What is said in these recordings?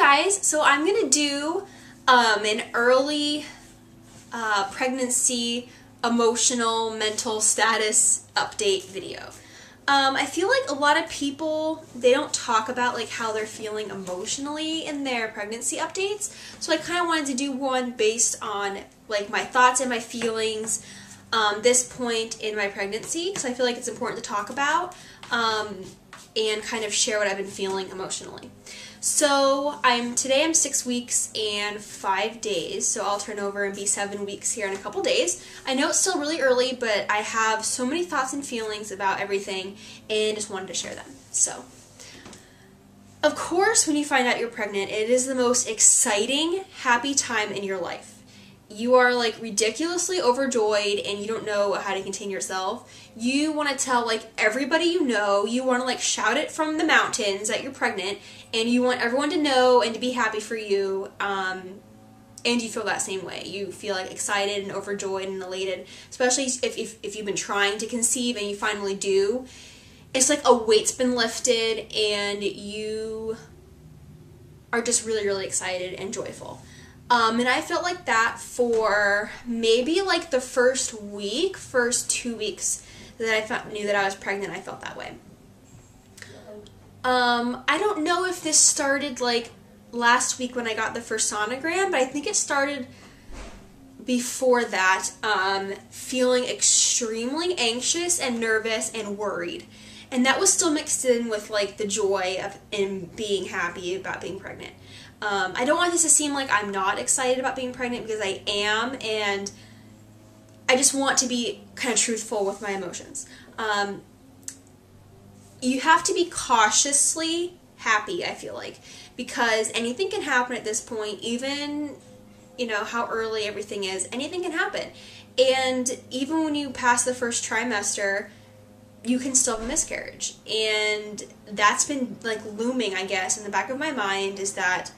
guys, so I'm gonna do an early pregnancy emotional mental status update video. I feel like a lot of people, they don't talk about like how they're feeling emotionally in their pregnancy updates, so I kind of wanted to do one based on like my thoughts and my feelings this point in my pregnancy, because I feel like it's important to talk about and kind of share what I've been feeling emotionally. So today I'm 6 weeks and 5 days, so I'll turn over and be 7 weeks here in a couple days. I know it's still really early, but I have so many thoughts and feelings about everything and just wanted to share them. So, of course, when you find out you're pregnant, it is the most exciting, happy time in your life. You are like ridiculously overjoyed and you don't know how to contain yourself. You want to tell like everybody you know, you want to like shout it from the mountains that you're pregnant, and you want everyone to know and to be happy for you, and you feel that same way. You feel like excited and overjoyed and elated, especially if you've been trying to conceive and you finally do. It's like a weight's been lifted and you are just really, really excited and joyful. And I felt like that for maybe like the first 2 weeks that I knew that I was pregnant. I felt that way. I don't know if this started like last week when I got the first sonogram, but I think it started before that, feeling extremely anxious and nervous and worried. And that was still mixed in with like the joy of being happy about being pregnant. I don't want this to seem like I'm not excited about being pregnant, because I am, and I just want to be kind of truthful with my emotions. You have to be cautiously happy, I feel like, because anything can happen at this point, even, you know, how early everything is, anything can happen. And even when you pass the first trimester, you can still have a miscarriage. And that's been like looming, I guess, in the back of my mind, is that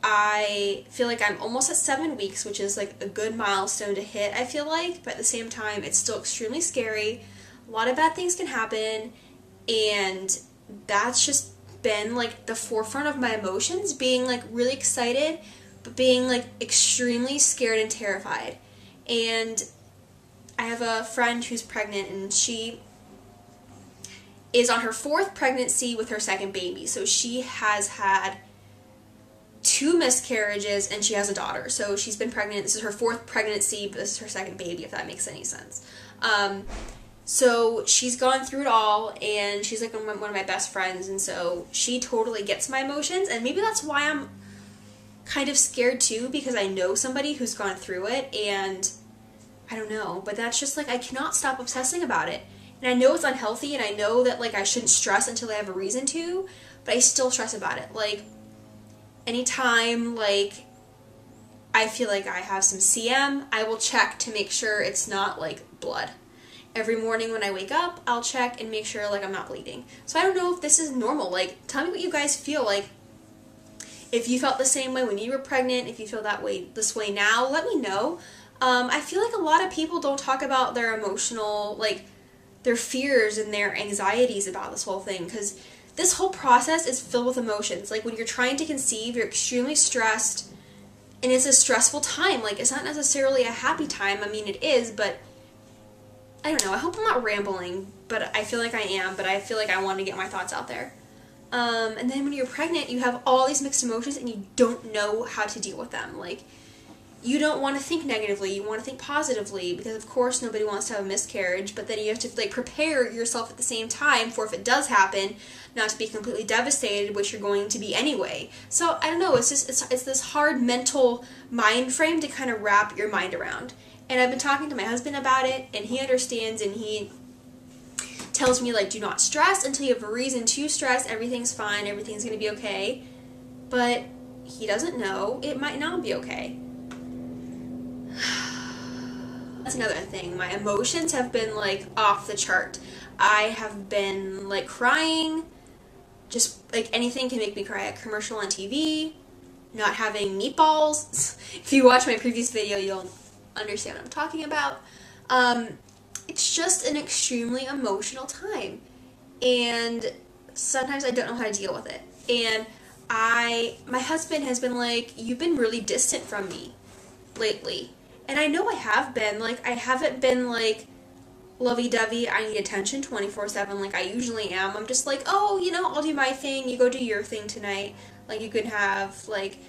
I feel like I'm almost at 7 weeks, which is like a good milestone to hit, I feel like, but at the same time, it's still extremely scary. A lot of bad things can happen, and that's just been like the forefront of my emotions, being like really excited, but being like extremely scared and terrified. And I have a friend who's pregnant, and she is on her 4th pregnancy with her 2nd baby, so she has had 2 miscarriages and she has a daughter. So she's been pregnant. This is her 4th pregnancy, but this is her 2nd baby, if that makes any sense. So she's gone through it all, and she's like one of my best friends, and so she totally gets my emotions, and maybe that's why I'm kind of scared too, because I know somebody who's gone through it, and I don't know, but that's just like, I cannot stop obsessing about it. And I know it's unhealthy, and I know that like I shouldn't stress until I have a reason to, but I still stress about it. Like, anytime like I feel like I have some CM, I will check to make sure it's not like blood. Every morning when I wake up, I'll check and make sure like I'm not bleeding. So I don't know if this is normal. Like, tell me what you guys feel like. If you felt the same way when you were pregnant, if you feel this way now, let me know. I feel like a lot of people don't talk about their emotional, like their fears and their anxieties about this whole thing, because this whole process is filled with emotions. Like, when you're trying to conceive, you're extremely stressed, and it's a stressful time. Like, it's not necessarily a happy time. I mean, it is, but I don't know. I hope I'm not rambling, but I feel like I am, but I feel like I want to get my thoughts out there. And then when you're pregnant, you have all these mixed emotions, and you don't know how to deal with them. Like, you don't want to think negatively, you want to think positively, because of course nobody wants to have a miscarriage, but then you have to like prepare yourself at the same time for, if it does happen, not to be completely devastated, which you're going to be anyway. So I don't know, it's this hard mental mind frame to kind of wrap your mind around. And I've been talking to my husband about it, and he understands, and he tells me like, do not stress until you have a reason to stress. Everything's fine, everything's going to be okay. But he doesn't know, it might not be okay. That's another thing. My emotions have been like off the chart. I have been like crying. Just like anything can make me cry. A commercial on TV, not having meatballs. If you watch my previous video, you'll understand what I'm talking about. It's just an extremely emotional time, and sometimes I don't know how to deal with it. And my husband has been like, you've been really distant from me lately. And I know I have been. Like, I haven't been like lovey-dovey, I need attention 24/7 like I usually am. I'm just like, oh, I'll do my thing, you go do your thing tonight. Like, you can have, like,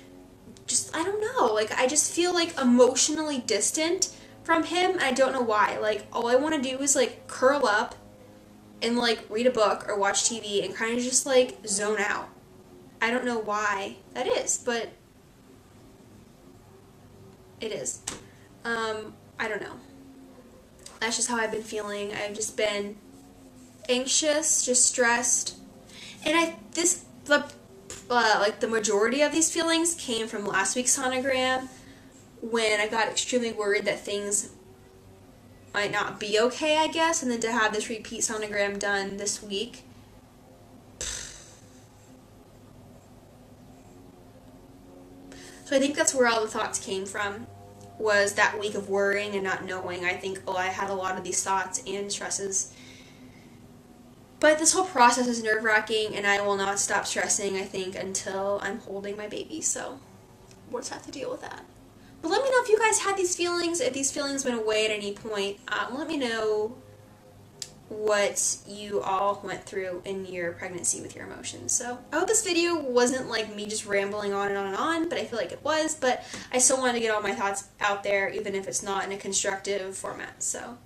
just, I don't know. Like, I just feel, like, emotionally distant from him, and I don't know why. Like, all I want to do is, like, curl up and, like, read a book or watch TV and kind of just, like, zone out. I don't know why that is, but it is. I don't know. That's just how I've been feeling. I've just been anxious, just stressed. And the majority of these feelings came from last week's sonogram, when I got extremely worried that things might not be okay, I guess, and then to have this repeat sonogram done this week. So I think that's where all the thoughts came from, was that week of worrying and not knowing. I think, I had a lot of these thoughts and stresses. But this whole process is nerve-wracking, and I will not stop stressing, I think, until I'm holding my baby. So we'll just have to deal with that. But let me know if you guys had these feelings, if these feelings went away at any point. Let me know what you all went through in your pregnancy with your emotions. So I hope this video wasn't like me just rambling on and on and on, but I feel like it was. But I still wanted to get all my thoughts out there, even if it's not in a constructive format. So,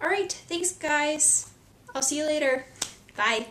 alright, thanks guys. I'll see you later. Bye.